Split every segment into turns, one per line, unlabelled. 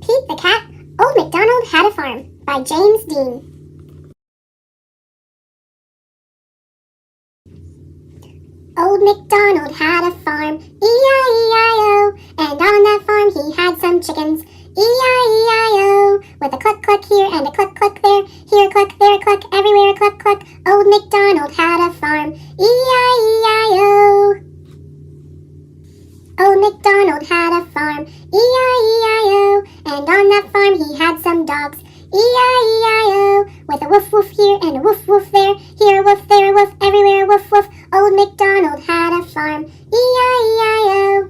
Pete the Cat, Old MacDonald Had a Farm by James Dean. Old MacDonald had a farm, E-I-E-I-O, and on that farm he had some chickens, E-I-E-I-O, with a cluck-cluck here and a cluck-cluck there, here a cluck, there a cluck, everywhere a cluck-cluck. Old MacDonald had a farm, E-I-E-I-O. Old MacDonald had a farm, E-I-E-I-O, and on that farm he had some dogs, E-I-E-I-O, with a woof-woof here and a woof-woof there, here a woof, there a woof, everywhere a woof-woof. Old MacDonald had a farm, E-I-E-I-O.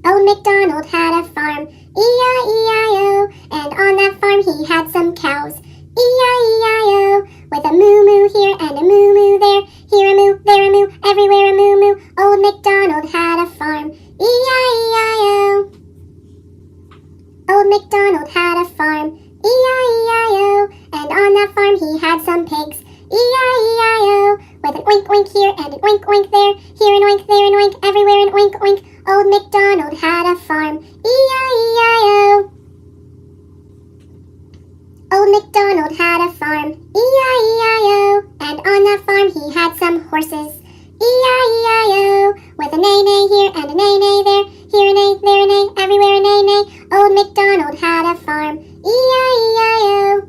Old MacDonald had a farm, E-I-E-I-O, and on that farm he had some cows, E-I-E-I-O, with a moo-moo here and a moo-moo there, here a moo, there a moo, everywhere a moo-moo. Old MacDonald had a farm, E-I-E-I-O. Old MacDonald had a farm, E-I-E-I-O, and on that farm he had some pigs, E-I-E-I-O, with an oink-oink here and an oink-oink there, here an oink, there an oink, everywhere an oink-oink. Old MacDonald had a farm, E-I-E-I-O. Old MacDonald had a farm, E-I-E-I-O, and on that farm he had some horses, E-I-E-I-O, with a neigh-neigh here and a neigh-neigh there, here a neigh, there a neigh, everywhere a neigh-neigh. Old MacDonald had a farm, E-I-E-I-O.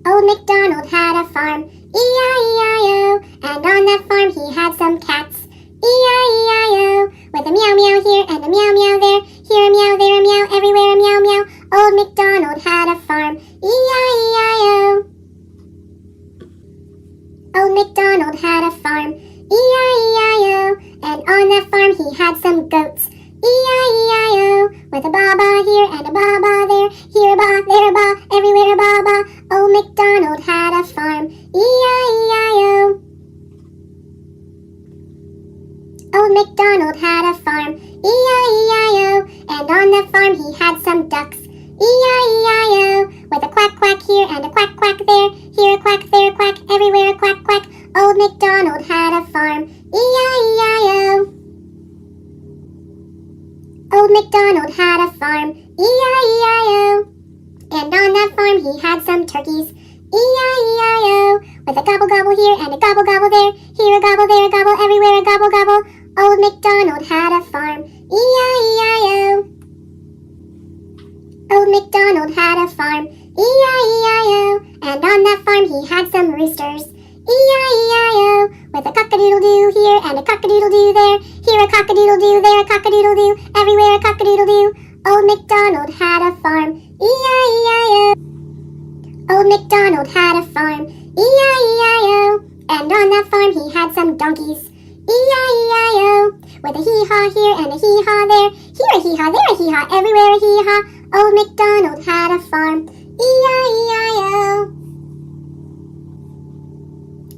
Old MacDonald had a farm, E-I-E-I-O, and on that farm he had some cats, E-I-E-I-O, with a meow-meow here and a meow-meow there, here a meow, there a meow, everywhere a meow-meow. Old MacDonald had a farm, E-I-E-I-O. Old MacDonald had a farm, E-I-E-I-O, and on that farm he had some goats, E-I-E-I-O, with a ba-ba here and a ba-ba there, here a ba, there a ba, everywhere a ba-ba. Old MacDonald had a farm, E-I-E-I-O. Old MacDonald had a farm, E-I-E-I-O, and on that farm he had some ducks, E-I-E-I-O, with a quack-quack here and a quack-quack there, here a quack, there a quack, everywhere a quack-quack. Old MacDonald had a farm, E-I-E-I-O. Old MacDonald had a farm, E-I-E-I-O, and on that farm he had some turkeys, E-I-E-I-O, with a gobble-gobble here and a gobble-gobble there, here a gobble, there a gobble, everywhere a gobble-gobble. Old MacDonald had a farm, E-I-E-I-O. Old MacDonald had a farm, E-I-E-I-O, and on that farm he had some roosters, E-I-E-I-O, with a cock-a-doodle-doo here and a cock-a-doodle-doo there, here a cock-a-doodle-doo, there a cock-a-doodle-doo, everywhere a cock-a-doodle-doo. Old MacDonald had a farm, E-I-E-I-O. Old MacDonald had a farm, E-I-E-I-O, and on that farm he had some donkeys, E-I-E-I-O, with a hee-haw here and a hee-haw there, here a hee-haw, there a hee-haw, everywhere a hee-haw. Old MacDonald had a farm, E-I-E-I-O.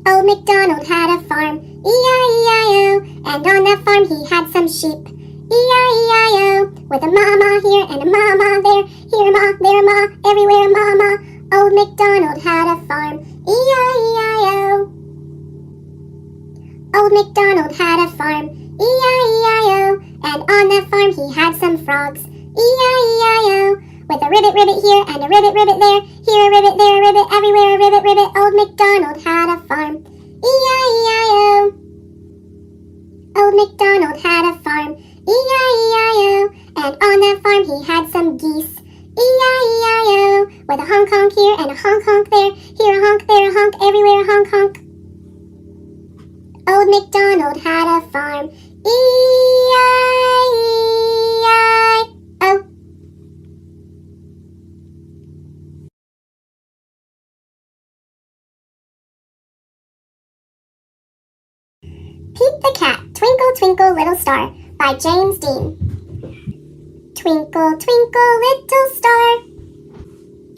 Old MacDonald had a farm, E-I-E-I-O, and on that farm he had some sheep, E-I-E-I-O, with a ma-ma here and a ma-ma there, here a ma, there a ma, everywhere a ma-ma. Old MacDonald had a farm, E-I-E-I-O. Old MacDonald had a farm, E-I-E-I-O, and on that farm he had some frogs, E-I-E-I-O, with a ribbit here and a ribbit there, here a ribbit, there a ribbit, everywhere a ribbit. Old MacDonald had a farm, E-I-E-I-O. Old MacDonald had a farm, E-I-E-I-O, and on that farm he had some geese, E-I-E-I-O, with a honk-honk here and a honk-honk there, here a honk, there a honk, everywhere a honk-honk. Old MacDonald had a farm, E-I-E-I-O. Pete the Cat, Twinkle, Twinkle, Little Star by James Dean. Twinkle, twinkle, little star,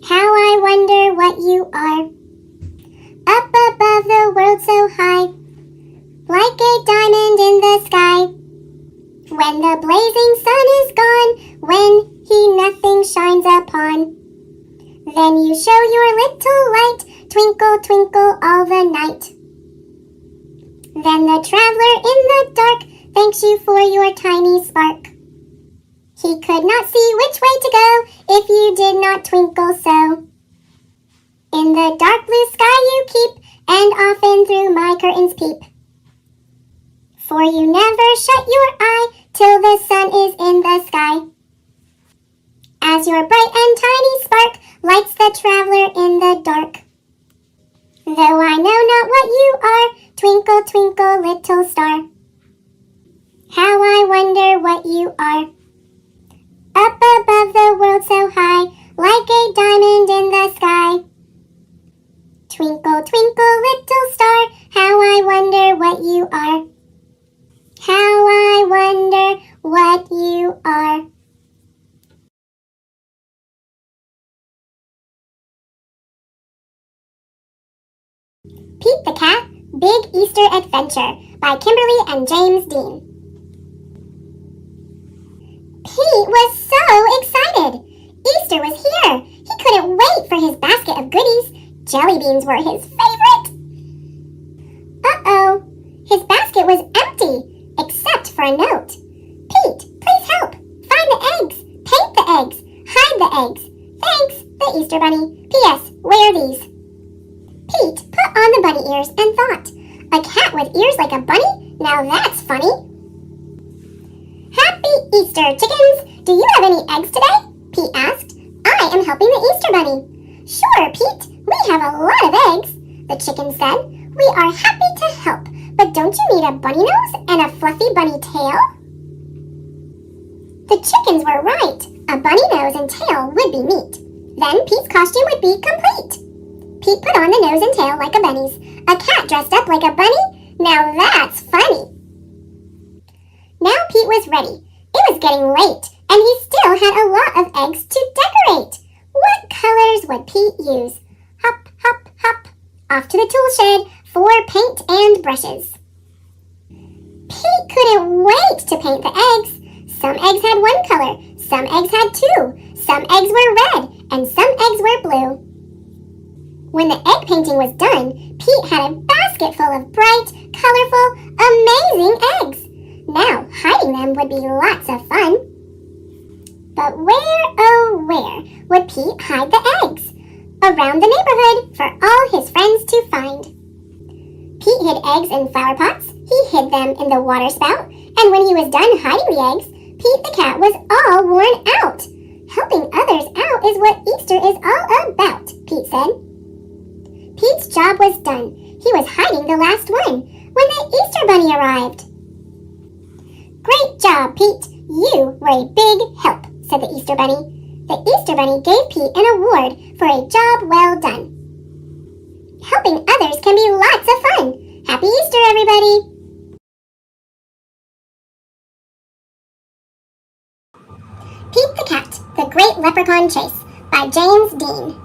how I wonder what you are. Up above the world so high, like a diamond in the sky. When the blazing sun is gone, when he nothing shines upon, then you show your little light, twinkle, twinkle all the night. Then the traveler in the dark thanks you for your tiny spark. He could could not see which way to go if you did not twinkle so. In the dark blue sky you keep, and often through my curtains peep. For you never shut your eye till the sun is in the sky. As your bright and tiny spark lights the traveler in the dark. Though I know not what you are, twinkle, twinkle, little star. How I wonder what you are. Up above the world so high, like a diamond in the sky. Twinkle, twinkle, little star, how I wonder what you are. How I wonder what you are. Pete the Cat, Big Easter Adventure by Kimberly and James Dean. Pete was so excited. Easter was here. He couldn't wait for his basket of goodies. Jelly beans were his favorite. Uh-oh, his basket was empty, except for a note. Pete, please help. Find the eggs, paint the eggs, hide the eggs. Thanks, the Easter Bunny. P.S. Where are these? Pete put on the bunny ears and thought, a cat with ears like a bunny? Now that's funny. Happy Easter, chickens! Do you have any eggs today? Pete asked. I am helping the Easter Bunny. Sure, Pete. We have a lot of eggs, the chicken said. We are happy to help, but don't you need a bunny nose and a fluffy bunny tail? The chickens were right. A bunny nose and tail would be neat. Then Pete's costume would be complete. Pete put on the nose and tail like a bunny's. A cat dressed up like a bunny? Now that's funny. Now Pete was ready. It was getting late, and he still had a lot of eggs to decorate. What colors would Pete use? Hop, hop, hop. Off to the tool shed for paint and brushes. Pete couldn't wait to paint the eggs. Some eggs had one color, some eggs had two, some eggs were red, and some eggs were blue. When the egg painting was done, Pete had a basket full of bright, colorful, amazing eggs. Now, hiding them would be lots of fun. But where, oh where, would Pete hide the eggs? Around the neighborhood for all his friends to find. Pete hid eggs in flower pots, he hid them in the water spout, and when he was done hiding the eggs, Pete the cat was all worn out. Helping others out is what Easter is all about, Pete said. Pete's job was done. He was hiding the last one when the Easter Bunny arrived. Great job, Pete. You were a big help, said the Easter Bunny. The Easter Bunny gave Pete an award for a job well done. Helping others can be lots of fun. Happy Easter, everybody! Pete the Cat, The Great Leprechaun Chase by James Dean.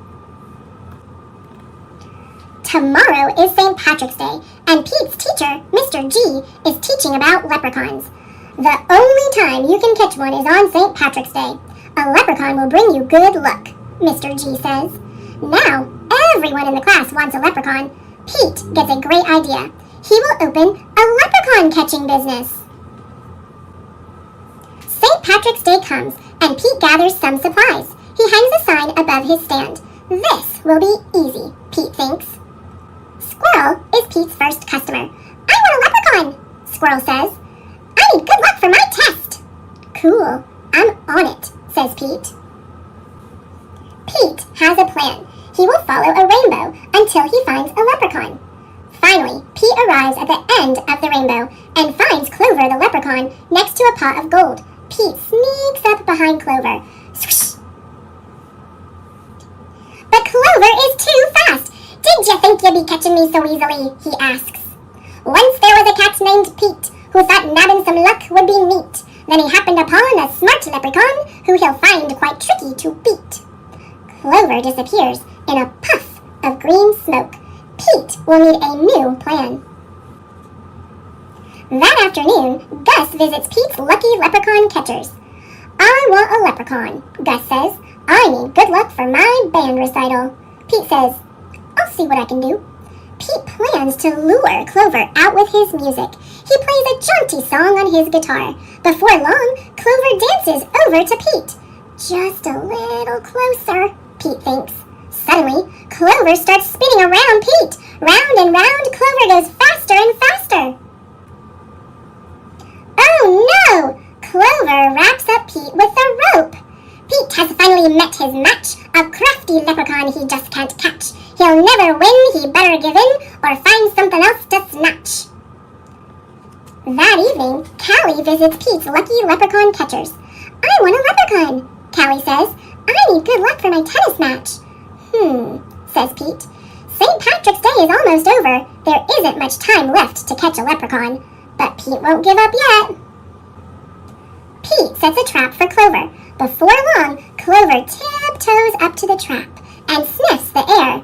Tomorrow is St. Patrick's Day, and Pete's teacher, Mr. G, is teaching about leprechauns. The only time you can catch one is on St. Patrick's Day. A leprechaun will bring you good luck, Mr. G says. Now, everyone in the class wants a leprechaun. Pete gets a great idea. He will open a leprechaun catching business. St. Patrick's Day comes, and Pete gathers some supplies. He hangs a sign above his stand. This will be easy, Pete thinks. Squirrel is Pete's first customer. I want a leprechaun, Squirrel says. I need good luck for my test. Cool, I'm on it, says Pete. Pete has a plan. He will follow a rainbow until he finds a leprechaun. Finally, Pete arrives at the end of the rainbow and finds Clover the leprechaun next to a pot of gold. Pete sneaks up behind Clover. Swish! But Clover is too fast. Did you think you'd be catching me so easily? He asks. Once there was a cat named Pete who thought nabbing some luck would be neat. Then he happened upon a smart leprechaun who he'll find quite tricky to beat. Clover disappears in a puff of green smoke. Pete will need a new plan. That afternoon, Gus visits Pete's lucky leprechaun catchers. I want a leprechaun, Gus says. I need good luck for my band recital. Pete says, I'll see what I can do. Pete plans to lure Clover out with his music. He plays a jaunty song on his guitar. Before long, Clover dances over to Pete. Just a little closer, Pete thinks. Suddenly, Clover starts spinning around Pete. Round and round, Clover goes faster and faster. Oh no! Clover wraps up Pete with a rope. Pete has finally met his match, a crafty leprechaun he just can't catch. He'll never win, he better give in, or find something else to snatch. That evening, Callie visits Pete's lucky leprechaun catchers. I want a leprechaun, Callie says. I need good luck for my tennis match. Says Pete. St. Patrick's Day is almost over. There isn't much time left to catch a leprechaun. But Pete won't give up yet. Pete sets a trap for Clover. Before long, Clover tiptoes up to the trap and sniffs the air.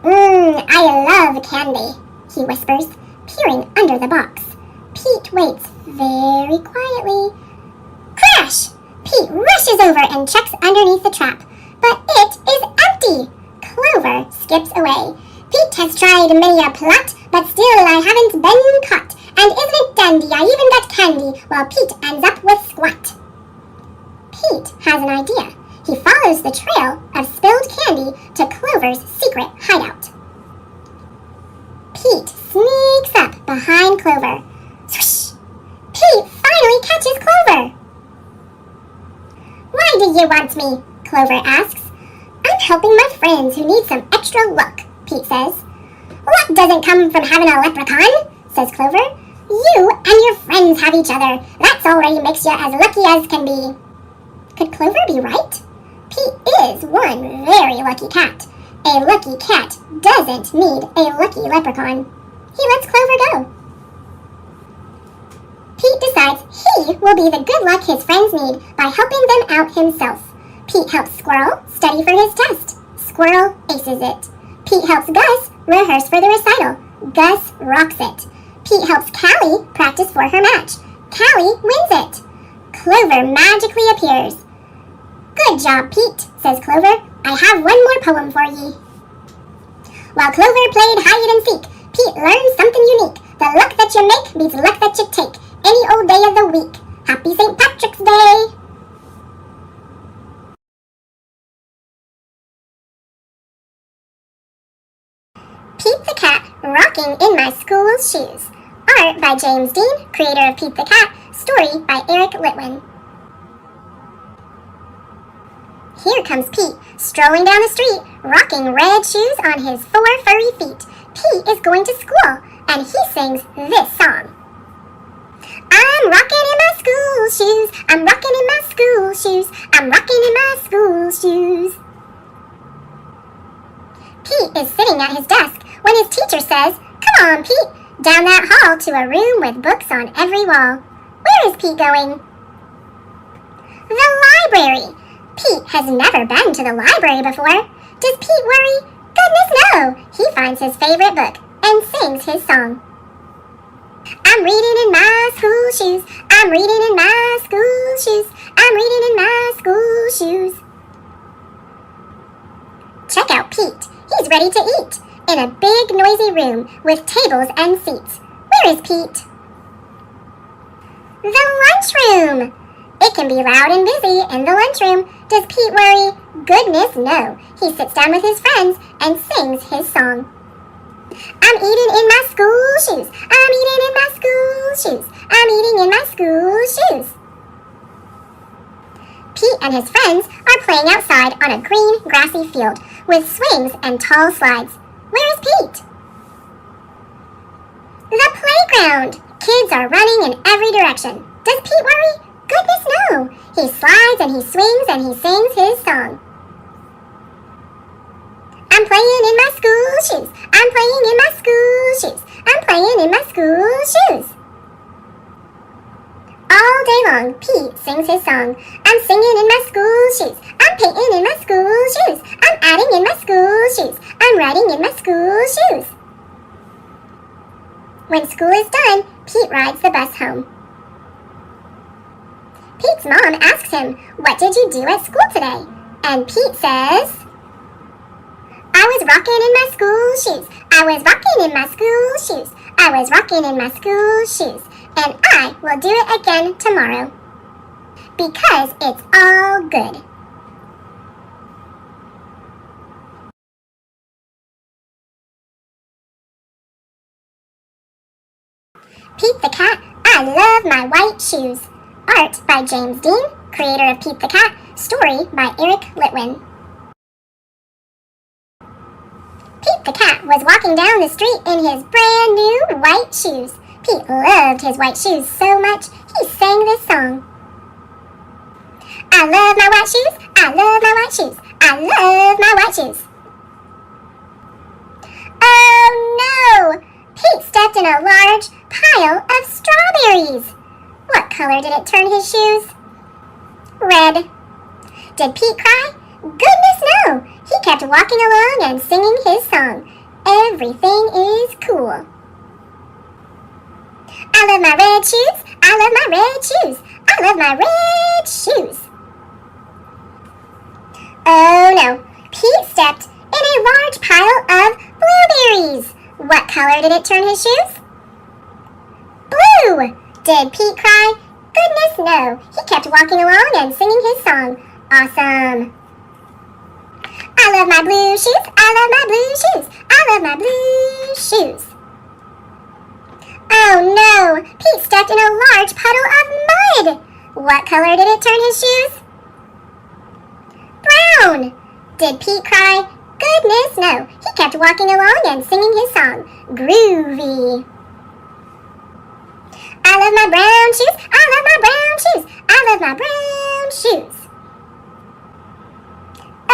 I love candy, he whispers, peering under the box. Pete waits very quietly. Crash! Pete rushes over and checks underneath the trap, but it is empty. Clover skips away. Pete has tried many a plot, but still I haven't been caught. And isn't it dandy, I even got candy, while Pete ends up with squat. Pete has an idea. He follows the trail of spilled candy to Clover's secret hideout. Pete sneaks up behind Clover. Swish! Pete finally catches Clover. Why do you want me? Clover asks. I'm helping my friends who need some extra luck, Pete says. Luck doesn't come from having a leprechaun, says Clover. You and your friends have each other. That's already makes you as lucky as can be. Could Clover be right? Pete is one very lucky cat. A lucky cat doesn't need a lucky leprechaun. He lets Clover go. Pete decides he will be the good luck his friends need by helping them out himself. Pete helps Squirrel study for his test. Squirrel aces it. Pete helps Gus rehearse for the recital. Gus rocks it. Pete helps Callie practice for her match. Callie wins it. Clover magically appears. Good job, Pete, says Clover. I have one more poem for ye. While Clover played hide and seek, Pete learned something unique. The luck that you make beats luck that you take. Any old day of the week. Happy St. Patrick's Day! Pete the Cat, Rocking in My School's Shoes. Art by James Dean, creator of Pete the Cat. Story by Eric Litwin. Here comes Pete, strolling down the street, rocking red shoes on his 4 furry feet. Pete is going to school, and he sings this song. I'm rocking in my school shoes, I'm rocking in my school shoes, I'm rocking in my school shoes. Pete is sitting at his desk when his teacher says, Come on, Pete, down that hall to a room with books on every wall. Where is Pete going? The library. Pete has never been to the library before. Does Pete worry? Goodness no! He finds his favorite book and sings his song. I'm reading in my school shoes. I'm reading in my school shoes. I'm reading in my school shoes. Check out Pete. He's ready to eat in a big noisy room with tables and seats. Where is Pete? The lunchroom. It can be loud and busy in the lunchroom. Does Pete worry? Goodness no. He sits down with his friends and sings his song. I'm eating in my school shoes. I'm eating in my school shoes. I'm eating in my school shoes. Pete and his friends are playing outside on a green, grassy field with swings and tall slides. Where is Pete? The playground. Kids are running in every direction. Does Pete worry? Goodness no. He slides and he swings and he sings his song. I'm playing in my school shoes. I'm playing in my school shoes. I'm playing in my school shoes. All day long, Pete sings his song. I'm singing in my school shoes. I'm painting in my school shoes. I'm adding in my school shoes. I'm writing in my school shoes. When school is done, Pete rides the bus home. Pete's mom asks him, What did you do at school today? And Pete says, I was rocking in my school shoes. I was rocking in my school shoes. I was rocking in my school shoes. And I will do it again tomorrow. Because it's all good. Pete the Cat, I love my white shoes. Art by James Dean, creator of Pete the Cat. Story by Eric Litwin. Pete the Cat was walking down the street in his brand new white shoes. Pete loved his white shoes so much, he sang this song. I love my white shoes, I love my white shoes, I love my white shoes. Oh no! Pete stepped in a large pile of strawberries. What color did it turn his shoes? Red. Did Pete cry? Goodness no! He kept walking along and singing his song. Everything is cool. I love my red shoes. I love my red shoes. I love my red shoes. Oh no! Pete stepped in a large pile of blueberries. What color did it turn his shoes? Blue! Did Pete cry? Goodness no! He kept walking along and singing his song. Awesome! I love my blue shoes. I love my blue shoes. I love my blue shoes. Oh no! Pete stepped in a large puddle of mud. What color did it turn his shoes? Brown! Did Pete cry? Goodness no! He kept walking along and singing his song. Groovy! I love my brown shoes. I love my brown shoes. I love my brown shoes.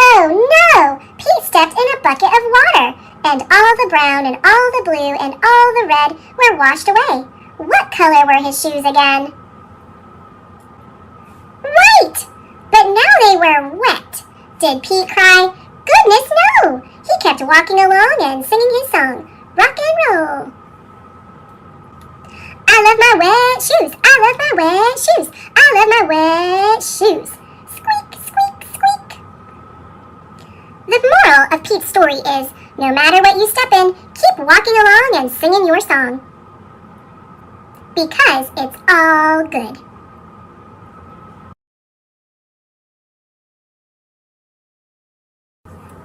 Oh no! Pete stepped in a bucket of water, and all the brown and all the blue and all the red were washed away. What color were his shoes again? White! But now they were wet. Did Pete cry? Goodness no! He kept walking along and singing his song. Rock and roll! I love my wet shoes. I love my wet shoes. I love my wet shoes. Squeak, squeak, squeak. The moral of Pete's story is, no matter what you step in, keep walking along and singing your song. Because it's all good.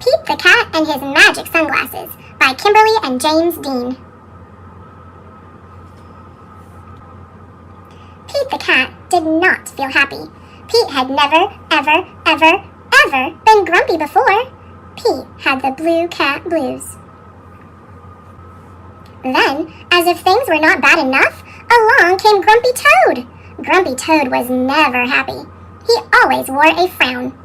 Pete the Cat and His Magic Sunglasses by Kimberly and James Dean. Pete the Cat did not feel happy. Pete had never, ever, ever, ever been grumpy before. Pete had the blue cat blues. Then, as if things were not bad enough, along came Grumpy Toad. Grumpy Toad was never happy. He always wore a frown.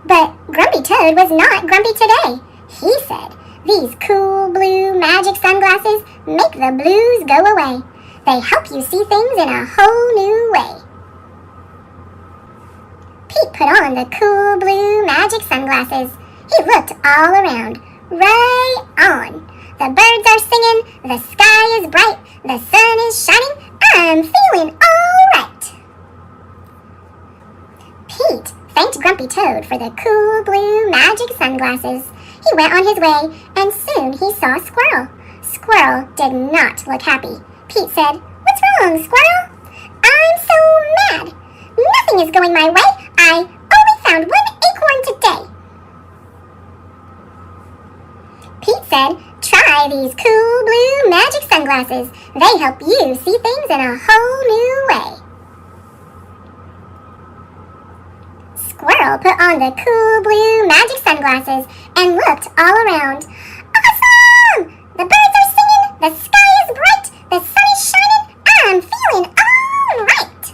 But Grumpy Toad was not grumpy today. He said, "These cool blue magic sunglasses make the blues go away. They help you see things in a whole new way." Pete put on the cool blue magic sunglasses. He looked all around. Right on. The birds are singing, the sky is bright, the sun is shining, I'm feeling all right. Pete thanked Grumpy Toad for the cool blue magic sunglasses. He went on his way, and soon he saw Squirrel. Squirrel did not look happy. Pete said, "What's wrong, Squirrel?" "I'm so mad. Nothing is going my way. I only found one acorn today." Pete said, "Try these cool blue magic sunglasses. They help you see things in a whole new way." Squirrel put on the cool blue magic sunglasses and looked all around. Awesome! The birds are singing, the sky is bright, the sun is shining, I'm feeling all right.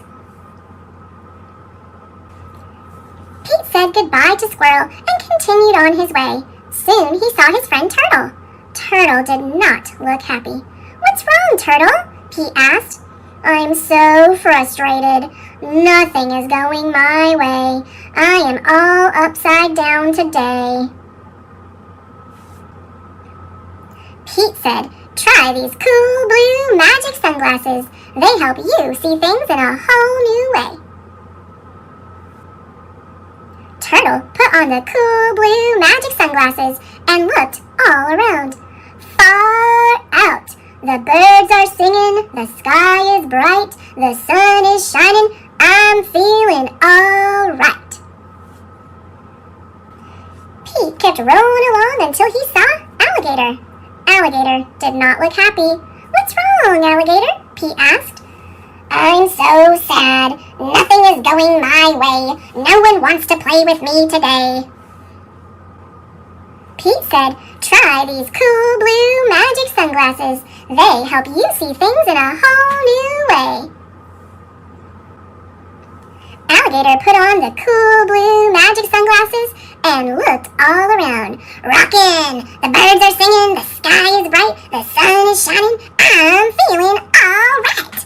Pete said goodbye to Squirrel and continued on his way. Soon he saw his friend Turtle. Turtle did not look happy. "What's wrong, Turtle?" Pete asked. "I'm so frustrated. Nothing is going my way. I am all upside down today." Pete said, "Try these cool blue magic sunglasses. They help you see things in a whole new way." Turtle put on the cool blue magic sunglasses and looked all around. Far out, the birds are singing, the sky is bright, the sun is shining, I'm feeling all right. Pete kept rolling along until he saw Alligator. Alligator did not look happy. "What's wrong, Alligator?" Pete asked. "I'm so sad. Nothing is going my way. No one wants to play with me today." Pete said, "Try these cool blue magic sunglasses. They help you see things in a whole new way." Alligator put on the cool blue magic sunglasses and looked all around. "Rockin'! The birds are singing, the sky is bright, the sun is shining, I'm feeling all right."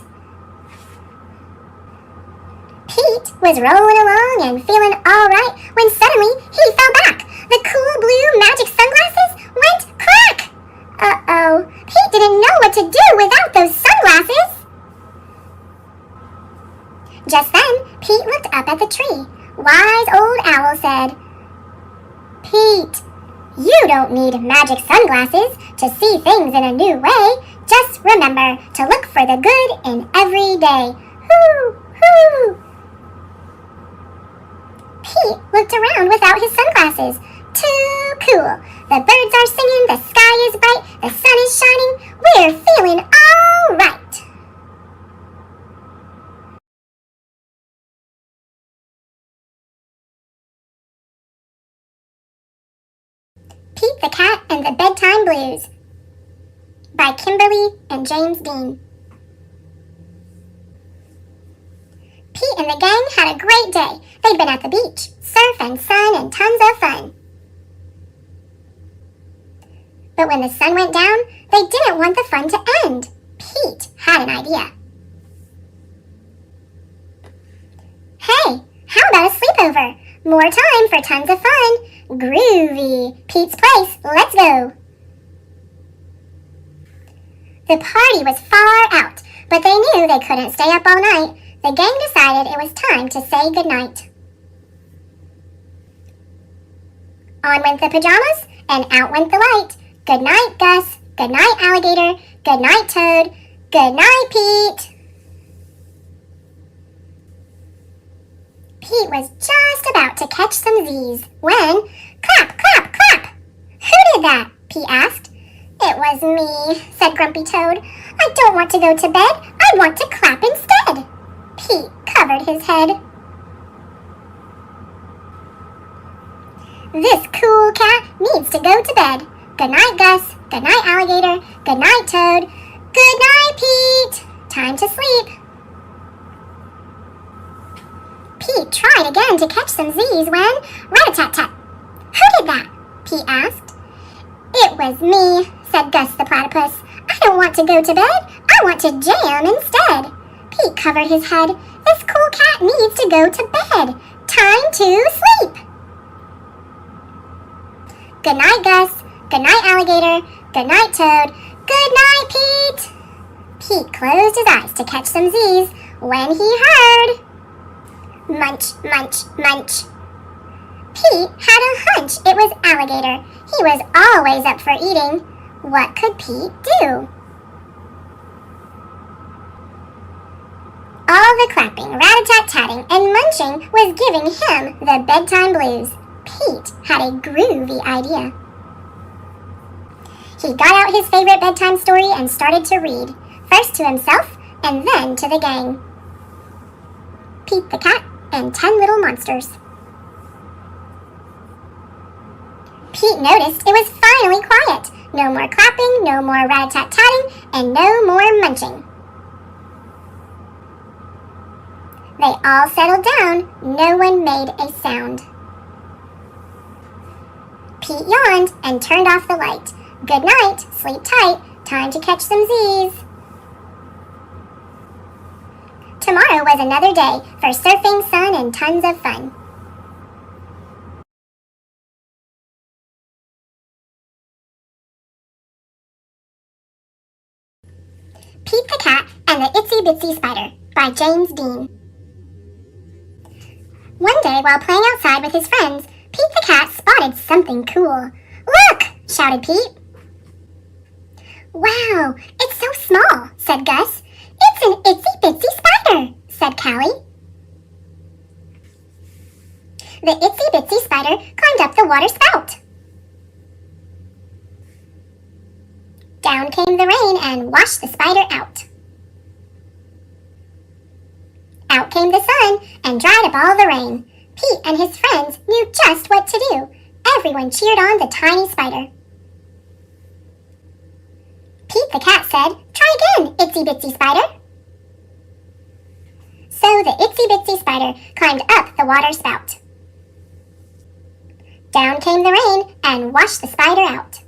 Pete was rolling along and feeling all right when suddenly he fell back. The cool blue magic sunglasses went crack! Uh-oh, Pete didn't know what to do without those sunglasses. Just then, Pete looked up at the tree. Wise old owl said, "Pete, you don't need magic sunglasses to see things in a new way. Just remember to look for the good in every day. Hoo, hoo." Pete looked around without his sunglasses. Too cool. The birds are singing, the sky is bright, the sun is shining. We're feeling all right. Pete the Cat and the Bedtime Blues by Kimberly and James Dean. Pete and the gang had a great day. They'd been at the beach, surf and sun and tons of fun. But when the sun went down, they didn't want the fun to end. Pete had an idea. "Hey, how about a sleepover? More time for tons of fun. Groovy. Pete's place. Let's go." The party was far out, but they knew they couldn't stay up all night. The gang decided it was time to say goodnight. On went the pajamas, and out went the light. Good night, Gus. Good night, Alligator. Good night, Toad. Good night, Pete. Pete was just about to catch some Z's when, clap, clap, clap! "Who did that?" Pete asked. "It was me," said Grumpy Toad. "I don't want to go to bed. I want to clap instead." Pete covered his head. "This cool cat needs to go to bed. Good night, Gus. Good night, Alligator. Good night, Toad. Good night, Pete. Time to sleep." Pete tried again to catch some Z's when, rat-a-tat-tat. "Who did that?" Pete asked. "It was me," said Gus the Platypus. "I don't want to go to bed. I want to jam instead." Pete covered his head. "This cool cat needs to go to bed. Time to sleep." Good night, Gus. Good night, Alligator. Good night, Toad. Good night, Pete. Pete closed his eyes to catch some Z's when he heard munch, munch, munch. Pete had a hunch it was Alligator. He was always up for eating. What could Pete do? All the clapping, rat-a-tat-tatting, and munching was giving him the bedtime blues. Pete had a groovy idea. He got out his favorite bedtime story and started to read, first to himself and then to the gang. Pete the Cat and 10 Little Monsters. Pete noticed it was finally quiet. No more clapping, no more rat-a-tat-tatting, and no more munching. They all settled down. No one made a sound. Pete yawned and turned off the light. Good night, sleep tight, time to catch some Z's. Tomorrow was another day for surfing, sun, and tons of fun. Pete the Cat and the Itsy Bitsy Spider by James Dean. One day while playing outside with his friends, Pete the cat spotted something cool. "Look!" shouted Pete. "Wow, it's so small," said Gus. "It's an itsy-bitsy spider," said Callie. The itsy-bitsy spider climbed up the water spout. Down came the rain and washed the spider out. Out came the sun and dried up all the rain. Pete and his friends knew just what to do. Everyone cheered on the tiny spider. Pete the cat said, "Try again, itsy-bitsy spider." So the itsy-bitsy spider climbed up the water spout. Down came the rain and washed the spider out.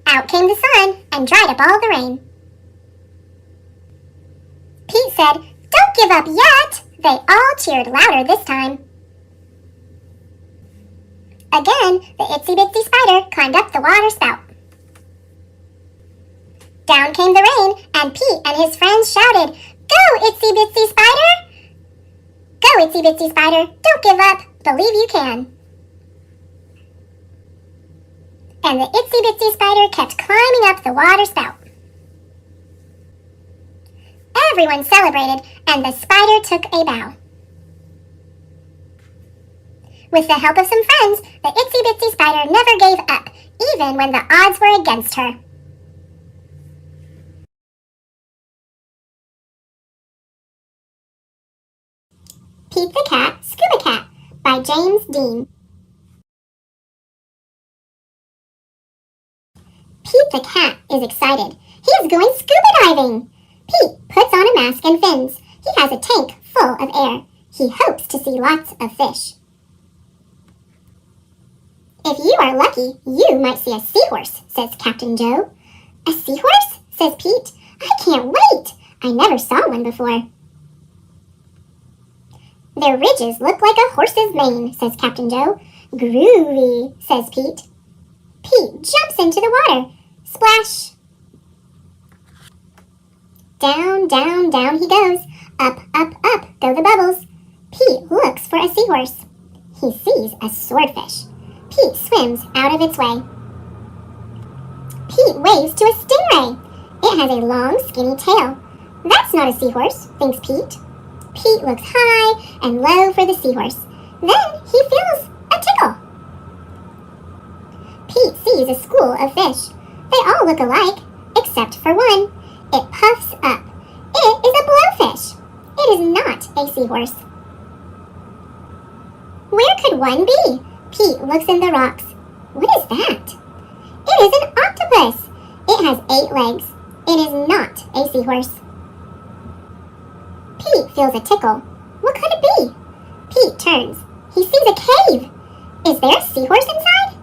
Out came the sun and dried up all the rain. Pete said, "Don't give up yet!" They all cheered louder this time. Again, the itsy-bitsy spider climbed up the water spout. Down came the rain, and Pete and his friends shouted, "Go, itsy-bitsy spider! Go, itsy-bitsy spider! Don't give up! Believe you can!" And the itsy-bitsy spider kept climbing up the water spout. Everyone celebrated, and the spider took a bow. With the help of some friends, the itsy-bitsy spider never gave up, even when the odds were against her. Pete the Cat, Scuba Cat by James Dean. Pete the cat is excited. He is going scuba diving. Pete puts on a mask and fins. He has a tank full of air. He hopes to see lots of fish. "If you are lucky, you might see a seahorse," says Captain Joe. "A seahorse?" says Pete. "I can't wait. I never saw one before." "Their ridges look like a horse's mane," says Captain Joe. "Groovy," says Pete. Pete jumps into the water. Splash! Down, down, down he goes. Up, up, up go the bubbles. Pete looks for a seahorse. He sees a swordfish. Pete swims out of its way. Pete waves to a stingray. It has a long, skinny tail. "That's not a seahorse," thinks Pete. Pete looks high and low for the seahorse. Then he feels a tickle. Pete sees a school of fish. They all look alike, except for one. It puffs up. It is a blowfish. It is not a seahorse. Where could one be? Pete looks in the rocks. What is that? It is an octopus. It has 8 legs. It is not a seahorse. Pete feels a tickle. What could it be? Pete turns. He sees a cave. Is there a seahorse inside?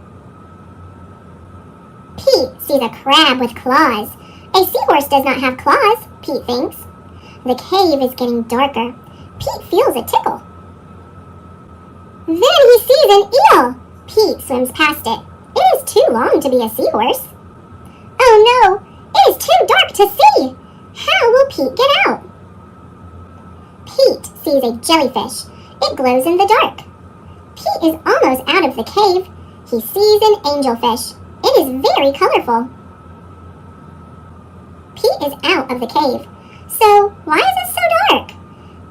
Pete sees a crab with claws. A seahorse does not have claws, Pete thinks. The cave is getting darker. Pete feels a tickle. Then he sees an eel. Pete swims past it. It is too long to be a seahorse. Oh no, it is too dark to see. How will Pete get out? Pete sees a jellyfish. It glows in the dark. Pete is almost out of the cave. He sees an angelfish. It is very colorful. Pete is out of the cave. So why is it so dark?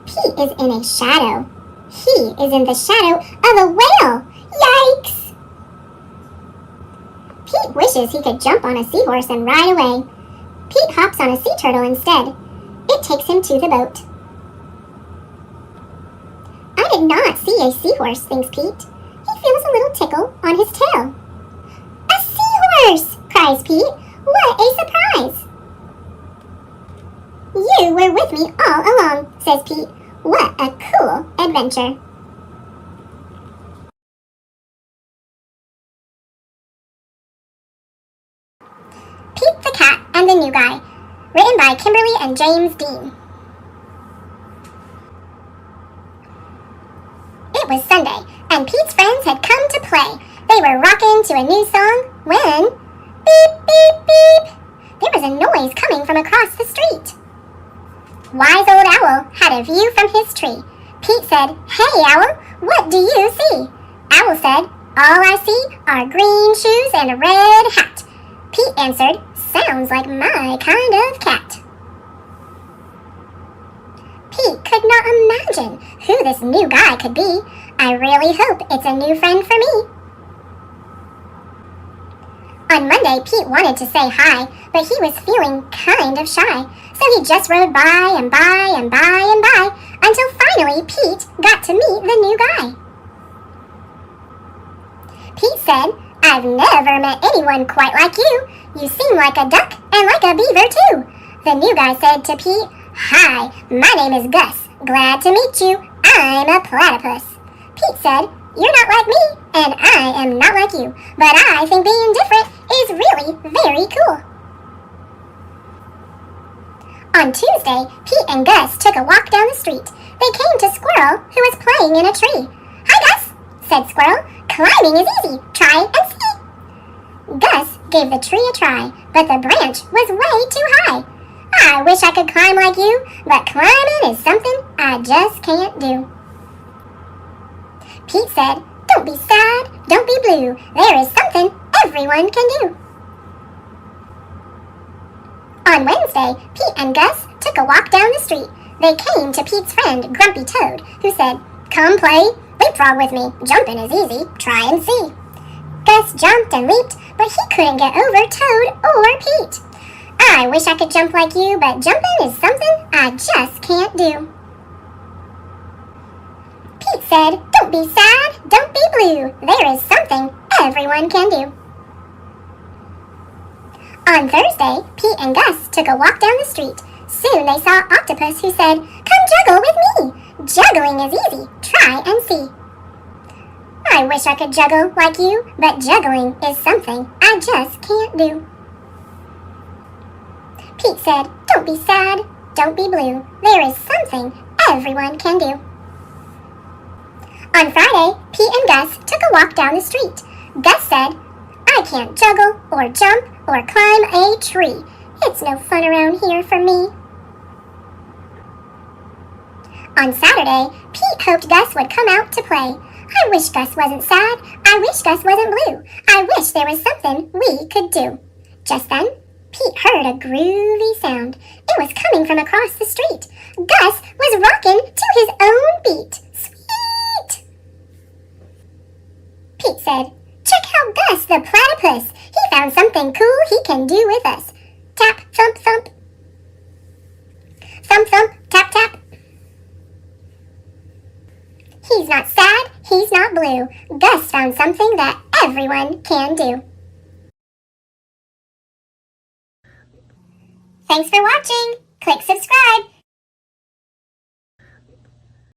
Pete is in a shadow. He is in the shadow of a whale. Yikes! Pete wishes he could jump on a seahorse and ride away. Pete hops on a sea turtle instead. It takes him to the boat. I did not see a seahorse, thinks Pete. He feels a little tickle on his tail. A seahorse! Cries Pete. What a surprise! You were with me all along, says Pete. What a cool adventure. Pete the Cat and the New Guy, written by Kimberly and James Dean. It was Sunday, and Pete's friends had come to play. They were rocking to a new song when, beep, beep, beep, there was a noise coming from across the street. Wise Old Owl had a view from his tree. Pete said, "Hey, Owl, what do you see?" Owl said, "All I see are green shoes and a red hat." Pete answered, "Sounds like my kind of cat." Pete could not imagine who this new guy could be. "I really hope it's a new friend for me." On Monday, Pete wanted to say hi, but he was feeling kind of shy, so he just rode by and by and by and by until finally Pete got to meet the new guy. Pete said, "I've never met anyone quite like you. You seem like a duck and like a beaver too." The new guy said to Pete, "Hi, my name is Gus. Glad to meet you. I'm a platypus." Pete said, "You're not like me, and I am not like you, but I think being different is really very cool." On Tuesday, Pete and Gus took a walk down the street. They came to Squirrel, who was playing in a tree. "Hi, Gus," said Squirrel. "Climbing is easy. Try and see." Gus gave the tree a try, but the branch was way too high. "I wish I could climb like you, but climbing is something I just can't do." Pete said, "Don't be sad, don't be blue. There is something everyone can do." On Wednesday, Pete and Gus took a walk down the street. They came to Pete's friend, Grumpy Toad, who said, "Come play leapfrog with me. Jumping is easy. Try and see." Gus jumped and leaped, but he couldn't get over Toad or Pete. "I wish I could jump like you, but jumping is something I just can't do." Pete said, "Don't be sad, don't be blue. There is something everyone can do." On Thursday, Pete and Gus took a walk down the street. Soon they saw Octopus, who said, "Come juggle with me. Juggling is easy. Try and see." "I wish I could juggle like you, but juggling is something I just can't do." Pete said, "Don't be sad, don't be blue. There is something everyone can do." On Friday, Pete and Gus took a walk down the street. Gus said, "I can't juggle or jump or climb a tree. It's no fun around here for me." On Saturday, Pete hoped Gus would come out to play. "I wish Gus wasn't sad. I wish Gus wasn't blue. I wish there was something we could do." Just then, Pete heard a groovy sound. It was coming from across the street. Gus was rocking to his own beat. Sweet! Pete said, "Check out Gus the platypus. He found something cool he can do with us. Tap, thump, thump. Thump, thump, tap, tap." He's not sad, he's not blue. Gus found something that everyone can do. Thanks for watching. Click subscribe